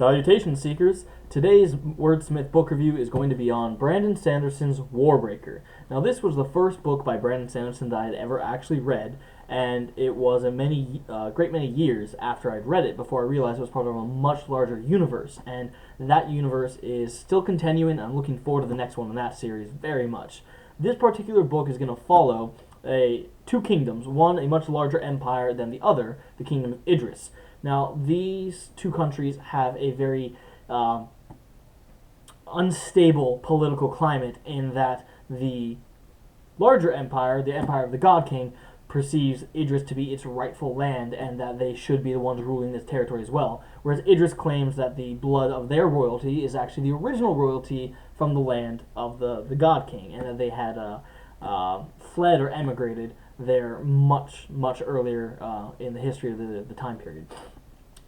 Salutations, Seekers! Today's Wordsmythe book review is going to be on Brandon Sanderson's Warbreaker. Now, this was the first book by Brandon Sanderson that I had ever actually read, and it was a great many years after I'd read it before I realized it was part of a much larger universe, and that universe is still continuing, and I'm looking forward to the next one in that series very much. This particular book is going to follow two kingdoms, one a much larger empire than the other, the kingdom of Idris. Now, these two countries have a very unstable political climate in that the larger empire, the empire of the God King, perceives Idris to be its rightful land and that they should be the ones ruling this territory as well, whereas Idris claims that the blood of their royalty is actually the original royalty from the land of the God King, and that they had fled or emigrated there much earlier in the history of the time period.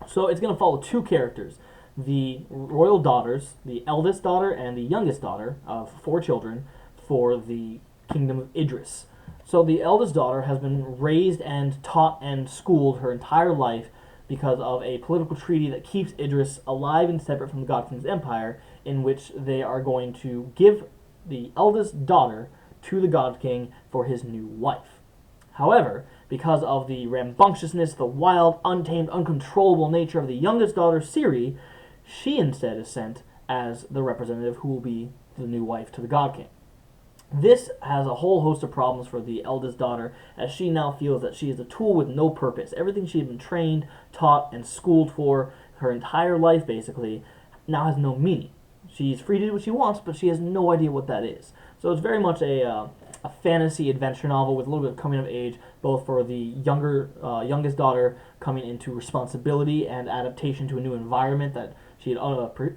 So it's going to follow two characters, the royal daughters, the eldest daughter and the youngest daughter of 4 children for the kingdom of Idris. So the eldest daughter has been raised and taught and schooled her entire life because of a political treaty that keeps Idris alive and separate from the God King's empire, in which they are going to give the eldest daughter to the God King for his new wife. However, because of the rambunctiousness, the wild, untamed, uncontrollable nature of the youngest daughter, Siri, she instead is sent as the representative who will be the new wife to the God King. This has a whole host of problems for the eldest daughter, as she now feels that she is a tool with no purpose. Everything she had been trained, taught, and schooled for her entire life, basically, now has no meaning. She's free to do what she wants, but she has no idea what that is. So it's very much a fantasy adventure novel with a little bit of coming of age, both for the youngest daughter coming into responsibility and adaptation to a new environment that she had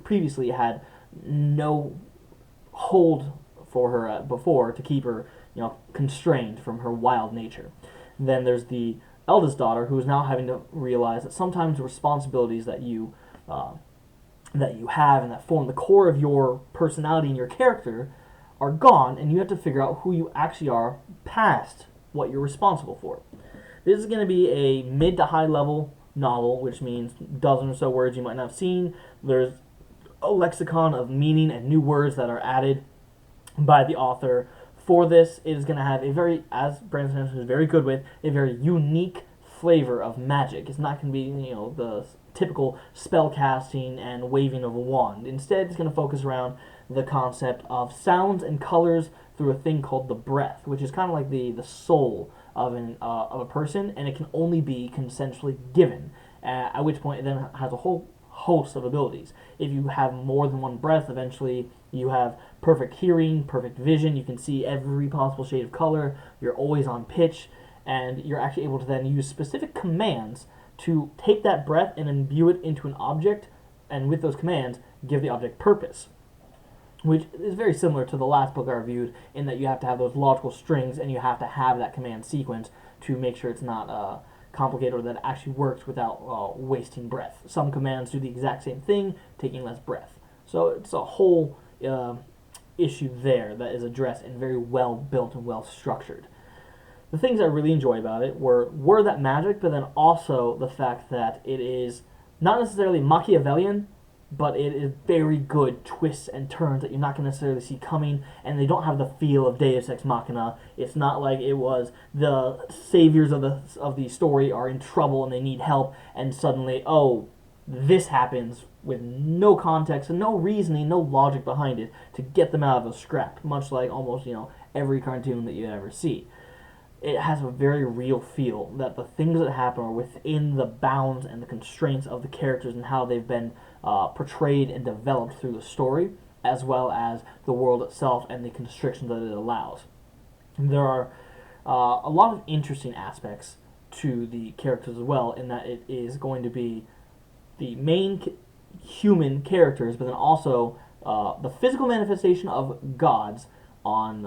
previously had no hold for her before, to keep her, constrained from her wild nature. Then there's the eldest daughter, who is now having to realize that sometimes the responsibilities that you have and that form the core of your personality and your character are gone, and you have to figure out who you actually are past what you're responsible for. This is going to be a mid to high level novel, which means a dozen or so words you might not have seen. There's a lexicon of meaning and new words that are added by the author. For this, it is going to have a very, as Brandon Sanderson is very good with, a very unique flavor of magic. It's not going to be, the typical spell casting and waving of a wand. Instead, it's going to focus around the concept of sounds and colors through a thing called the breath, which is kind of like the soul of a person, and it can only be consensually given, at which point it then has a whole host of abilities. If you have more than one breath, eventually you have perfect hearing, perfect vision, you can see every possible shade of color, you're always on pitch, and you're actually able to then use specific commands to take that breath and imbue it into an object, and with those commands, give the object purpose, which is very similar to the last book I reviewed, in that you have to have those logical strings and you have to have that command sequence to make sure it's not complicated or that it actually works without wasting breath. Some commands do the exact same thing, taking less breath. So it's a whole issue there that is addressed and very well built and well structured. The things I really enjoy about it were that magic, but then also the fact that it is not necessarily Machiavellian, but it is very good twists and turns that you're not going to necessarily see coming, and they don't have the feel of Deus Ex Machina. It's not like it was the saviors of the story are in trouble and they need help, and suddenly, this happens with no context and no reasoning, no logic behind it to get them out of a scrap, much like almost, every cartoon that you ever see. It has a very real feel that the things that happen are within the bounds and the constraints of the characters and how they've been portrayed and developed through the story, as well as the world itself and the constrictions that it allows. And there are a lot of interesting aspects to the characters as well, in that it is going to be the main human characters, but then also the physical manifestation of gods on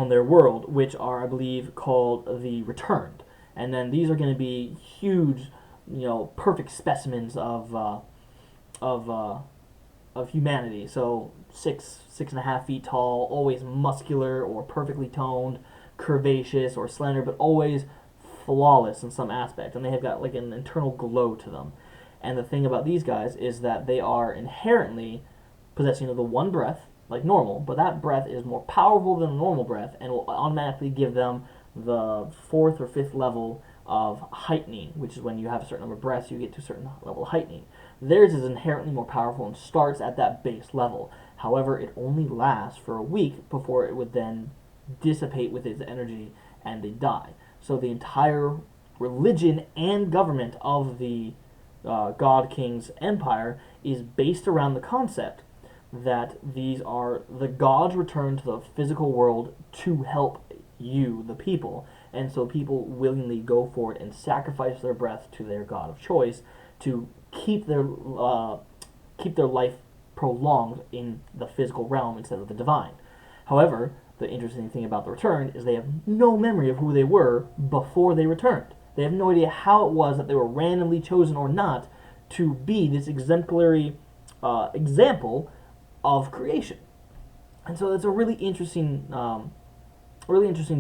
their world, which are, I believe, called the Returned. And then these are going to be huge, perfect specimens of humanity. So 6.5 feet tall, always muscular or perfectly toned, curvaceous or slender, but always flawless in some aspect. And they have got like an internal glow to them. And the thing about these guys is that they are inherently possessing of the one breath, like normal, but that breath is more powerful than a normal breath and will automatically give them the fourth or fifth level of heightening, which is when you have a certain number of breaths, you get to a certain level of heightening. Theirs is inherently more powerful and starts at that base level. However, it only lasts for a week before it would then dissipate with its energy and they die. So the entire religion and government of the God King's empire is based around the concept that these are the gods returned to the physical world to help you, the people, and so people willingly go for it and sacrifice their breath to their god of choice to keep their life prolonged in the physical realm instead of the divine. However, the interesting thing about the return is they have no memory of who they were before they returned. They have no idea how it was that they were randomly chosen or not to be this exemplary example of creation. And so it's a really interesting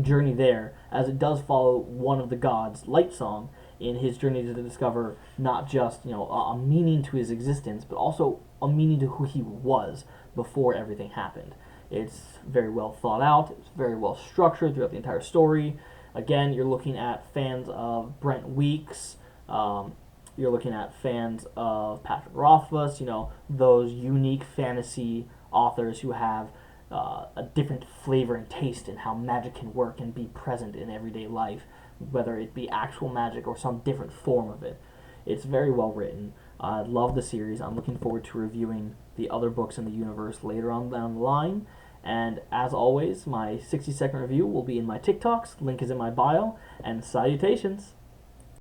journey there, as it does follow one of the gods, Light Song, in his journey to discover not just a meaning to his existence, but also a meaning to who he was before everything happened. It's very well thought out. It's very well structured throughout the entire story. Again, you're looking at fans of Brent Weeks. You're looking at fans of Patrick Rothfuss. Those unique fantasy authors who have a different flavor and taste in how magic can work and be present in everyday life, whether it be actual magic or some different form of it. It's very well written. I love the series. I'm looking forward to reviewing the other books in the universe later on down the line. And as always, my 60-second review will be in my TikToks. Link is in my bio. And salutations.